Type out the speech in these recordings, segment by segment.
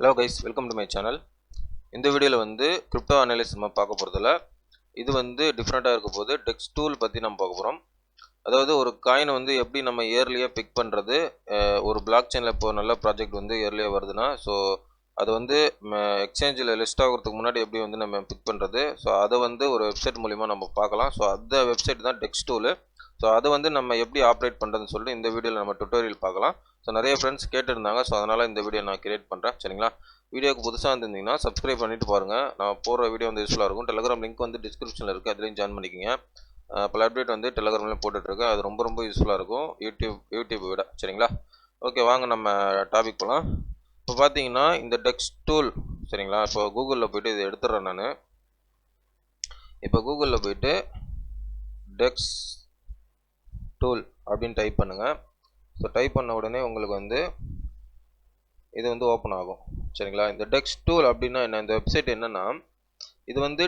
Hello guys, welcome to my channel. இந்த வீடியோல வந்து கிரிப்டோ அனாலிசிஸ் நம்ம பார்க்க போறதில்ல. இது வந்து டிஃபரண்டா இருக்க போகுது. டெக்ஸ் டூல் பத்தி நம்ம பார்க்க போறோம். அதாவது ஒரு காயின் வந்து எப்படி நம்ம இயர்லியா பிக் பண்றது, ஒரு பிளாக் செயின்ல இப்போ நல்ல ப்ராஜெக்ட் வந்து இயர்லியா வருதுன்னா ஸோ அது வந்து எக்ஸ்சேஞ்சில் லிஸ்ட் ஆகிறதுக்கு முன்னாடி எப்படி வந்து நம்ம பிக் பண்ணுறது, ஸோ அதை வந்து ஒரு வெப்சைட் மூலிமா நம்ம பார்க்கலாம். ஸோ அந்த வெப்சைட் தான் டெக்ஸ் டூலு. ஸோ அதை வந்து நம்ம எப்படி ஆப்ரேட் பண்ணுறதுன்னு சொல்லிட்டு இந்த வீடியோவில் நம்ம டுட்டோரியல் பார்க்கலாம். ஸோ நிறைய ஃப்ரெண்ட்ஸ் கேட்டிருந்தாங்க, ஸோ அதனால் இந்த வீடியோ நான் கிரியேட் பண்ணுறேன். சரிங்களா? வீடியோக்கு புதுசாக இருந்திருந்தீங்கன்னா சப்ஸ்கிரைப் பண்ணிட்டு பாருங்கள். நான் போகிற வீடியோ வந்து யூஸ்ஃபுல்லாக இருக்கும். டெலிகிராம் லிங்க் வந்து டிஸ்கிரிப்ஷனில் இருக்குது, அதுலேயும் ஜாயின் பண்ணிக்கோங்க. பல அப்டேட் வந்து டெலிகிராம்லேயும் போட்டுட்ருக்கேன், அது ரொம்ப ரொம்ப யூஸ்ஃபுல்லாக இருக்கும் யூடியூப் விட. சரிங்களா? ஓகே, வாங்க நம்ம டாபிக் போகலாம். இப்போ பார்த்தீங்கன்னா இந்த டெக்ஸ் டூல், சரிங்களா? இப்போ கூகுளில் போய்ட்டு இதை எடுத்துடுறேன் நான். இப்போ கூகுளில் போய்ட்டு டெக்ஸ் டூல் அப்படின்னு டைப் பண்ணுங்கள். ஸோ டைப் பண்ண உடனே உங்களுக்கு வந்து இது வந்து ஓப்பன் ஆகும். சரிங்களா? இந்த டெக்ஸ் டூல் அப்படின்னா என்ன, இந்த வெப்சைட் என்னென்னா, இது வந்து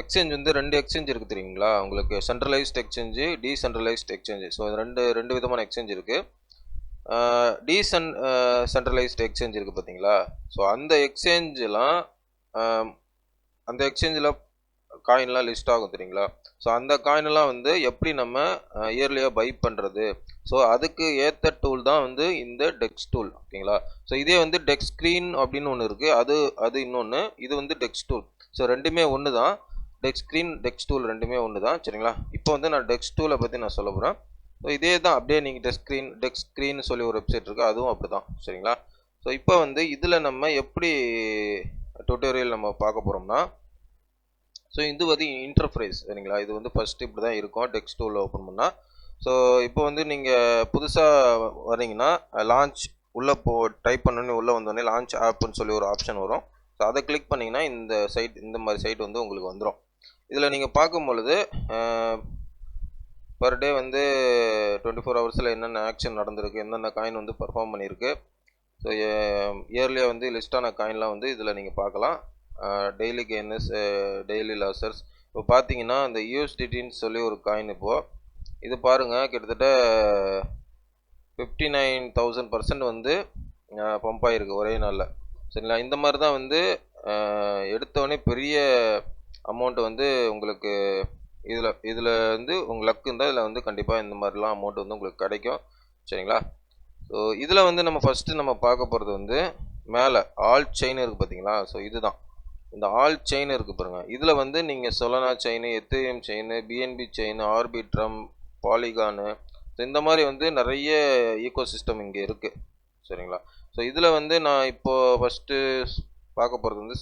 எக்ஸ்சேஞ்ச் வந்து ரெண்டு எக்ஸ்சேஞ்ச் இருக்குது தெரியுங்களா உங்களுக்கு. Centralised exchange, decentralised exchange. So ரெண்டு விதமான எக்ஸ்சேஞ்ச் இருக்குது. சென்ட்ரலைஸ்ட் எக்ஸ்சேஞ்ச் இருக்குது பார்த்தீங்களா? ஸோ அந்த எக்ஸ்சேஞ்சில் காயின்லாம் லிஸ்ட் ஆகும் தெரியுங்களா? ஸோ அந்த காயினெல்லாம் வந்து எப்படி நம்ம இயர்லியாக பை பண்ணுறது, ஸோ அதுக்கு ஏற்ற டூல் தான் வந்து இந்த டெக்ஸ் டூல். ஓகேங்களா? ஸோ இதே வந்து டெக்ஸ் ஸ்க்ரீன் அப்படின்னு ஒன்று இருக்குது, அது இன்னொன்று. இது வந்து டெக்ஸ் டூல். ஸோ ரெண்டுமே ஒன்று தான். டெக்ஸ் ஸ்க்ரீன், டெக்ஸ் டூல் ரெண்டுமே ஒன்று தான். சரிங்களா? இப்போ வந்து நான் டெக்ஸ் டூலை பற்றி நான் சொல்ல போகிறேன். ஸோ இதே தான் அப்படியே நீங்கள் டெக்ஸ் ஸ்க்ரீன் சொல்லி ஒரு வெப்சைட் இருக்குது, அதுவும் அப்படி தான். சரிங்களா? ஸோ இப்போ வந்து இதில் நம்ம எப்படி டுட்டோரியல் நம்ம பார்க்க போகிறோம்னா, ஸோ இது வந்து இன்டர்ஃபேஸ். சரிங்களா? இது வந்து ஃபஸ்ட்டு இப்படி தான் இருக்கும் டெக்ஸ் டூலில் ஓப்பன் பண்ணால். ஸோ இப்போ வந்து நீங்கள் புதுசாக வரீங்கன்னா லான்ச் உள்ளே டைப் பண்ணோன்னே உள்ளே வந்தோடனே லான்ச் ஆப்புன்னு சொல்லி ஒரு ஆப்ஷன் வரும். ஸோ அதை கிளிக் பண்ணிங்கன்னா இந்த மாதிரி சைட் வந்து உங்களுக்கு வந்துடும். இதில் நீங்கள் பார்க்கும் பொழுது பர் டே வந்து 24 ஹவர்ஸில் என்னென்ன ஆக்ஷன் நடந்திருக்கு, என்னென்ன காயின் வந்து பர்ஃபார்ம் பண்ணியிருக்கு, ஸோ இயர்லியாக வந்து லிஸ்டான காயின்லாம் வந்து இதில் நீங்கள் பார்க்கலாம். Daily gainers, daily losers. இப்போ பார்த்தீங்கன்னா இந்த யூஎஸ்டிடின்னு சொல்லி ஒரு காயின், இப்போது இது பாருங்கள் கிட்டத்தட்ட 59,000% வந்து பம்ப் ஆகிருக்கு ஒரே நாளில். சரிங்களா? இந்த மாதிரி தான் வந்து எடுத்தோடனே பெரிய அமௌண்ட் வந்து உங்களுக்கு இதில் வந்து உங்கள் லக்கு இருந்தால் இதில் வந்து கண்டிப்பாக இந்த மாதிரிலாம் அமௌண்ட் வந்து உங்களுக்கு கிடைக்கும். சரிங்களா? ஸோ இதில் வந்து நம்ம ஃபஸ்ட்டு நம்ம பார்க்க போகிறது வந்து மேலே ஆல் செயின் இருக்குது பார்த்தீங்களா? ஸோ இதுதான் இந்த ஆல் செயின் இருக்குது பாருங்கள். இதில் வந்து நீங்கள் Solana chain, Ethereum chain, BNB chain, Arbitrum, Polygon, so இந்த மாதிரி வந்து நிறைய ஈகோ சிஸ்டம் இங்கே இருக்குது. சரிங்களா? ஸோ இதில் வந்து நான் இப்போது ஃபஸ்ட்டு பார்க்க போகிறது வந்து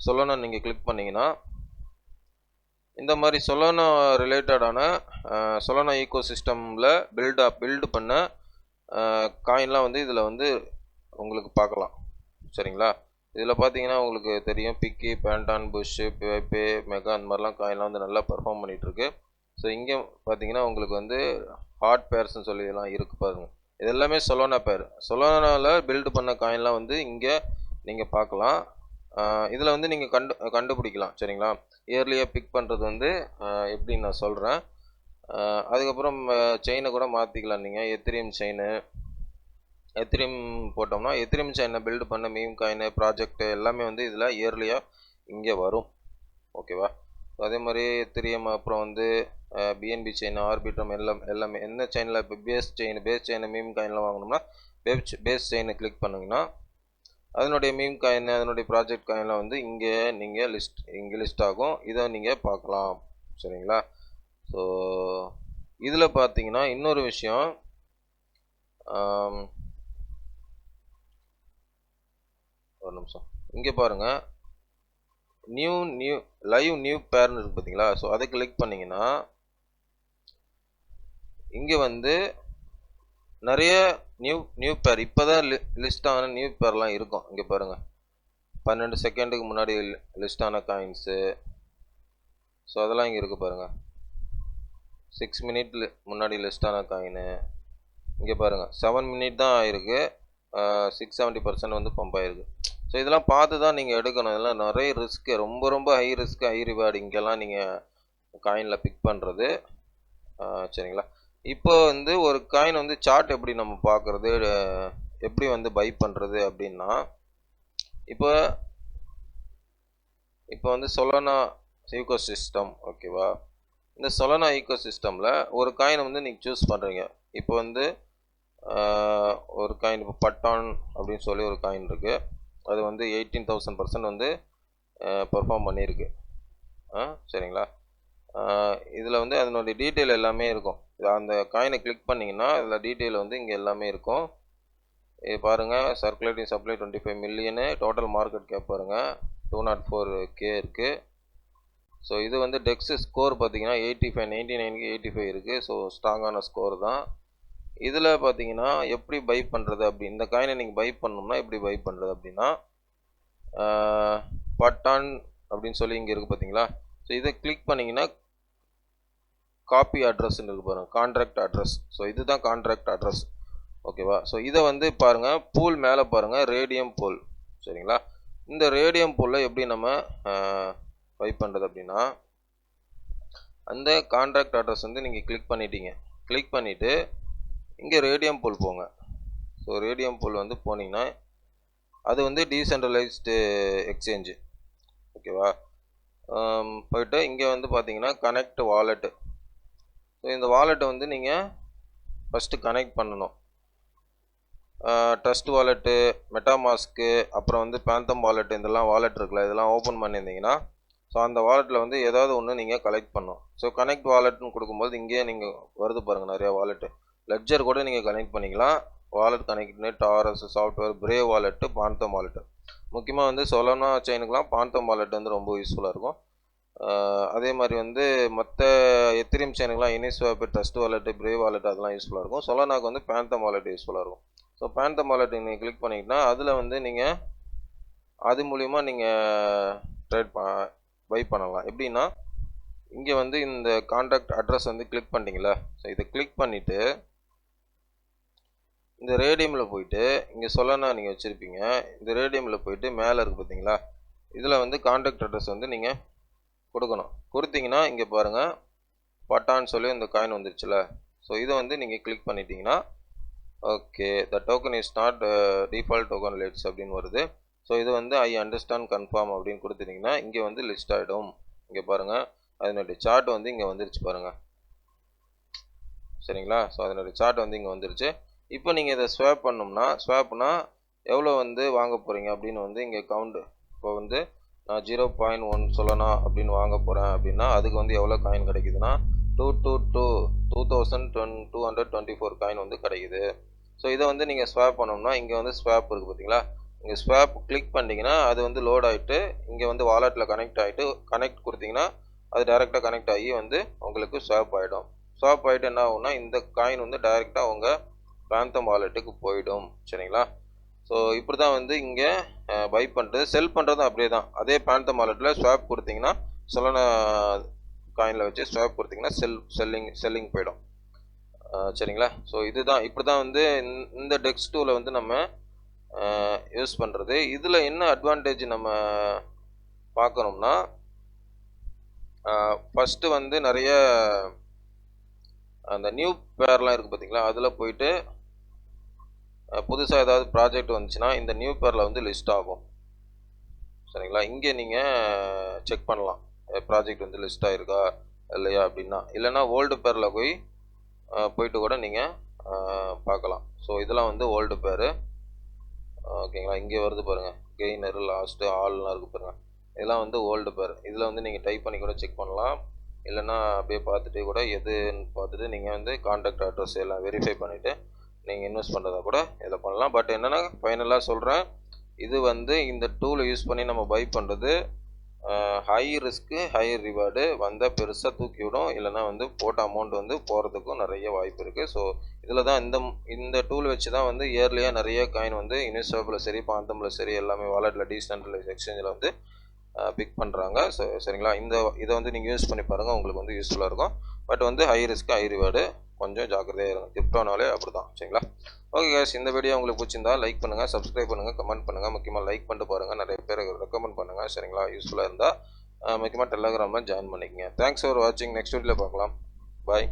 சொலனா நீங்கள் கிளிக் பண்ணிங்கன்னா இந்த மாதிரி சொலனா ரிலேட்டடான சொலனா ஈகோ சிஸ்டமில் பில்டு பண்ண காயின்லாம் வந்து இதில் வந்து உங்களுக்கு பார்க்கலாம். சரிங்களா? இதில் பார்த்தீங்கன்னா உங்களுக்கு தெரியும் பிக்கி, பேண்டான், புஷ்ஷு, பேப்பே, மெகா, அந்த மாதிரிலாம் காயின்லாம் வந்து நல்லா பர்ஃபார்ம் பண்ணிகிட்ருக்கு. ஸோ இங்கே பார்த்தீங்கன்னா உங்களுக்கு வந்து ஹாட் பேர்ஸ்ன்னு சொல்லி இதெல்லாம் இருக்குது பாருங்கள். இது எல்லாமே சொலோனா பேர். சொலோனாவில் பில்டு பண்ண காயின்லாம் வந்து இங்கே நீங்கள் பார்க்கலாம். இதில் வந்து நீங்கள் கண்டுபிடிக்கலாம். சரிங்களா? இயர்லியாக பிக் பண்ணுறது வந்து எப்படின்னு நான் சொல்கிறேன். அதுக்கப்புறம் செயினை கூட மாற்றிக்கலாம். நீங்கள் எத்திரியம் போட்டோம்னா எத்திரியம் செயினை பில்டு பண்ண மீம் காயின் ப்ராஜெக்ட் எல்லாமே வந்து இதில் இயர்லியாக இங்கே வரும். ஓகேவா? அதே மாதிரி எத்திரியம், அப்புறம் வந்து பிஎன்பி செயின், ஆர்பிட்ரம் எல்லாமே என்ன செயினில் இப்போ பேஸ் செயினை மீம் காயின்லாம் வாங்கணும்னா பேஸ் செயினை கிளிக் பண்ணிங்கன்னா அதனுடைய மீம் காயின், அதனுடைய ப்ராஜெக்ட் காயின்லாம் வந்து இங்கே நீங்கள் லிஸ்ட் ஆகும். இதை நீங்கள் பார்க்கலாம். சரிங்களா? ஸோ இதில் பார்த்தீங்கன்னா இன்னொரு விஷயம், ஒரு நிமிஷம், இங்கே பாருங்கள் லைவ் நியூ பேர்னு இருக்குது பார்த்தீங்களா? ஸோ அதை கிளிக் பண்ணிங்கன்னா இங்கே வந்து நிறைய நியூ பேர் இப்போ தான் லிஸ்ட் ஆன நியூ பேர்லாம் இருக்கும். இங்கே பாருங்கள் 12 செகண்டுக்கு முன்னாடி லிஸ்ட் ஆன காயின்ஸு, ஸோ அதெல்லாம் இங்கே இருக்குது பாருங்கள். 6 மினிட் முன்னாடி லிஸ்ட் ஆன காயினு இங்கே பாருங்கள். 7 மினிட் தான் ஆகிருக்கு, 670% வந்து பம்ப் ஆகிருக்கு. ஸோ இதெல்லாம் பார்த்து தான் நீங்கள் எடுக்கணும். இதெல்லாம் நிறைய ரிஸ்க்கு, ரொம்ப ஹை ரிஸ்க்கு ஹை ரிவார்டு இங்கெல்லாம் நீங்கள் காயினில் பிக் பண்ணுறது. சரிங்களா? இப்போ வந்து ஒரு காயின் வந்து சார்ட் எப்படி நம்ம பார்க்குறது, எப்படி வந்து பை பண்ணுறது அப்படின்னா, இப்போ இப்போ வந்து சொலானா ஈகோ சிஸ்டம் ஓகேவா. இந்த சொலானா ஈகோ சிஸ்டமில் ஒரு காயின் வந்து நீங்கள் சூஸ் பண்ணுறீங்க. இப்போ வந்து ஒரு காயின் இப்போ பட்டான் அப்படின்னு சொல்லி ஒரு காயின் இருக்குது. அது வந்து 18,000% வந்து பெர்ஃபார்ம் பண்ணியிருக்கு. சரிங்களா. இதில் வந்து அதனுடைய டீட்டெயில் எல்லாமே இருக்கும். அந்த காயினை கிளிக் பண்ணிங்கன்னா அதில் டீட்டெயில் வந்து இங்கே எல்லாமே இருக்கும். இது பாருங்கள், circulating supply 25 million, total market cap பாருங்கள் 204K இருக்குது. ஸோ இது வந்து டெக்ஸ் ஸ்கோர் பார்த்தீங்கன்னா 85, 99க்கு 85 இருக்குது. ஸோ ஸ்ட்ராங்கான ஸ்கோர் தான். இதில் பார்த்தீங்கன்னா எப்படி பை பண்ணுறது அப்படி, இந்த காயினை நீங்கள் பை பண்ணணும்னா எப்படி பை பண்ணுறது அப்படின்னா, பட்டான் அப்படின்னு சொல்லி இங்கே இருக்குது பார்த்தீங்களா. ஸோ இதை கிளிக் பண்ணிங்கன்னா காப்பி அட்ரஸ்ன்னு இருக்குது பாருங்கள், கான்ட்ராக்ட் அட்ரஸ். ஸோ இதுதான் கான்ட்ராக்ட் அட்ரஸ் ஓகேவா. ஸோ இதை வந்து பாருங்கள், பூல் மேலே பாருங்கள், ரேடியம் பூல். சரிங்களா. இந்த ரேடியம் பூலில் எப்படி நம்ம பை பண்ணுறது அப்படின்னா, அந்த கான்ட்ராக்ட் அட்ரஸ் வந்து நீங்கள் கிளிக் பண்ணிட்டீங்க. கிளிக் பண்ணிவிட்டு இங்கே ரேடியம் பூல் போங்க. ஸோ ரேடியம் பூல் வந்து போனீங்கன்னா அது வந்து டீசென்ட்ரலைஸ்டு எக்ஸ்சேஞ்சு ஓகேவா. போயிட்டு இங்கே வந்து பார்த்தீங்கன்னா கனெக்ட் வாலெட்டு. ஸோ இந்த வாலெட்டை வந்து நீங்கள் ஃபஸ்ட்டு கனெக்ட் பண்ணணும். ட்ரஸ்ட் வாலெட்டு, மெட்டாமாஸ்க்கு, அப்புறம் வந்து பேந்தம் வாலெட்டு, இதெல்லாம் வாலெட் இருக்குல்ல, இதெல்லாம் ஓப்பன் பண்ணியிருந்தீங்கன்னா ஸோ அந்த வாலெட்டில் வந்து ஏதாவது ஒன்று நீங்கள் கலெக்ட் பண்ணணும். ஸோ கனெக்ட் வாலெட்னு கொடுக்கும்போது இங்கேயே நீங்கள் வருது பாருங்கள் நிறையா வாலெட்டு. லெட்ஜர் கூட நீங்கள் கனெக்ட் பண்ணிக்கலாம். வாலெட் கனெக்ட் டாரஸ் software, Brave wallet, Phantom wallet. முக்கியமாக வந்து சொலானா செயினுக்கெலாம் பாந்தம் வாலெட் வந்து ரொம்ப யூஸ்ஃபுல்லாக இருக்கும். அதே மாதிரி வந்து மற்ற எத்திரியம் செயினுக்கெலாம் Uniswap, Trust wallet, Brave wallet அதெல்லாம் யூஸ்ஃபுல்லாக இருக்கும். சொலானாக்கு வந்து பேந்தம் வாலெட் யூஸ்ஃபுல்லாக இருக்கும். ஸோ பேந்தம் வாலெட் நீங்கள் கிளிக் பண்ணிக்கிட்டால் அதில் வந்து நீங்கள் அது மூலிமா நீங்கள் ட்ரேட் பை பண்ணலாம். எப்படின்னா இங்கே வந்து இந்த கான்டாக்ட் அட்ரஸ் வந்து கிளிக் பண்ணிட்டீங்களா. ஸோ இதை கிளிக் பண்ணிவிட்டு இந்த ரேடியமில் போயிட்டு இங்கே சொலானா நீங்கள் வச்சுருப்பீங்க. இந்த ரேடியமில் போயிட்டு மேலே இருக்குது பார்த்தீங்களா, இதில் வந்து கான்டாக்ட் அட்ரஸ் வந்து நீங்கள் கொடுக்கணும். கொடுத்தீங்கன்னா இங்கே பாருங்கள் பட்டான்னு சொல்லி இந்த காயின் வந்துருச்சுல. ஸோ இதை வந்து நீங்கள் கிளிக் பண்ணிட்டீங்கன்னா okay, the token is not default token lads அப்படின்னு வருது. ஸோ இது வந்து ஐ அண்டர்ஸ்டாண்ட் கன்ஃபார்ம் அப்படின்னு கொடுத்துட்டிங்கன்னா இங்கே வந்து லிஸ்ட் ஆகிடும். இங்கே பாருங்கள் அதனுடைய சார்ட் வந்து இங்கே வந்துருச்சு பாருங்கள். சரிங்களா. ஸோ அதனுடைய சார்ட் வந்து இங்கே வந்துருச்சு. இப்போ நீங்கள் இதை ஸ்வாப் பண்ணோம்னா, ஸ்வாப்னா எவ்வளோ வந்து வாங்க போகிறீங்க அப்படின்னு வந்து இங்கே கவுண்ட். இப்போ வந்து நான் 0.1 சொலானா அப்படின்னு வாங்க போகிறேன் அப்படின்னா அதுக்கு வந்து எவ்வளோ காயின் கிடைக்குதுன்னா 2224 காயின் வந்து கிடைக்குது. ஸோ இதை வந்து நீங்கள் ஸ்வாப் பண்ணோம்னா இங்கே வந்து ஸ்வாப் இருக்குது பார்த்தீங்களா. இங்கே ஸ்வாப் கிளிக் பண்ணிங்கன்னா அது வந்து லோட் ஆகிட்டு இங்கே வந்து வாலெட்டில் கனெக்ட் ஆகிட்டு கனெக்ட் கொடுத்தீங்கன்னா அது டைரெக்டாக கனெக்ட் ஆகி வந்து உங்களுக்கு ஸ்வாப் ஆகிடும். ஸ்வாப் ஆகிட்டு என்ன ஆகும்னா இந்த காயின் வந்து டைரெக்டாக உங்கள் பேந்தம் வாலெட்டுக்கு போயிடும். சரிங்களா. ஸோ இப்படி தான் வந்து இங்கே பை பண்ணுறது. செல் பண்ணுறதும் அப்படியே தான். அதே பேந்தம் வாலெட்டில் ஸ்வாப் கொடுத்தீங்கன்னா சொலானா காயினில் வச்சு ஸ்வாப் கொடுத்தீங்கன்னா செல்லிங் போயிடும். சரிங்களா. ஸோ இதுதான் இப்படி தான் வந்து இந்த டெக்ஸ் டூவில் வந்து நம்ம யூஸ் பண்ணுறது. இதில் என்ன அட்வான்டேஜ் நம்ம பார்க்கணும்னா, ஃபஸ்ட்டு வந்து நிறைய அந்த நியூ பேர்லாம் இருக்குது பார்த்தீங்களா, அதில் போயிட்டு புதுசாக ஏதாவது ப்ராஜெக்ட் வந்துச்சுன்னா இந்த நியூ பேரில் வந்து லிஸ்ட் ஆகும். சரிங்களா. இங்கே நீங்கள் செக் பண்ணலாம் ப்ராஜெக்ட் வந்து லிஸ்ட் ஆகிருக்கா இல்லையா அப்படின்னா. இல்லைன்னா ஓல்டு பேரில் போயிட்டு கூட நீங்கள் பார்க்கலாம். ஸோ இதெல்லாம் வந்து ஓல்டு பேரு ஓகேங்களா. இங்கே வருது பாருங்கள், கெய்னர், லாஸ்ட்டு, ஆல்லாம் இருக்குது பாருங்கள், இதெல்லாம் வந்து ஓல்டு பேர். இதில் வந்து நீங்கள் டைப் பண்ணி கூட செக் பண்ணலாம். இல்லைன்னா அப்படியே பார்த்துட்டு கூட எதுன்னு பார்த்துட்டு நீங்கள் வந்து கான்டாக்ட் அட்ரஸ் எல்லாம் வெரிஃபை பண்ணிவிட்டு நீங்கள் இன்வெஸ்ட் பண்ணுறதா கூட இதில் பண்ணலாம். பட் என்னென்னா ஃபைனலாக சொல்கிறேன், இது வந்து இந்த டூலை யூஸ் பண்ணி நம்ம பை பண்ணுறது ஹை ரிஸ்க்கு ஹை ரிவார்டு. வந்தால் பெருசாக தூக்கி விடும், இல்லைனா வந்து போட்ட அமௌண்ட் வந்து போகிறதுக்கும் நிறைய வாய்ப்பு இருக்குது. ஸோ இதில் தான் இந்த டூல் வச்சு தான் வந்து இயர்லியாக நிறைய காயின் வந்து யூனிஸ்வாப்பில் சரி பாந்தமில் சரி எல்லாமே வாலெட்டில் டீசென்ட்ரலைஸ் எக்ஸ்சேஞ்சில் வந்து பிக் பண்ணுறாங்க. ஸோ சரிங்களா. இதை வந்து நீங்கள் யூஸ் பண்ணி பாருங்கள், உங்களுக்கு வந்து யூஸ்ஃபுல்லாக இருக்கும். பட் வந்து ஹை ரிஸ்க்கு ஹை ரிவார்டு, கொஞ்சம் ஜாக்கிரதையாக இருக்கும். கிரிப்டோனாலே அப்படி தான். சரிங்களா. ஓகே கேஸ், இந்த வீடியோ உங்களுக்கு பிடிச்சிருந்தா லைக் பண்ணுங்கள், சப்ஸ்கிரைப் பண்ணுங்கள், கமெண்ட் பண்ணுங்கள். முக்கியமாக லைக் பண்ணிட்டு பாருங்கள், நிறைய பேர் ரெக்கமெண்ட் பண்ணுங்கள். சரிங்களா. யூஸ்ஃபுல்லாக இருந்தால் முக்கியமாக டெலகிராமில் ஜாயின் பண்ணிக்கங்க. தேங்க்ஸ் ஃபார் வாட்சிங். நெக்ஸ்ட் வீடியோவில் பார்க்கலாம். பாய்.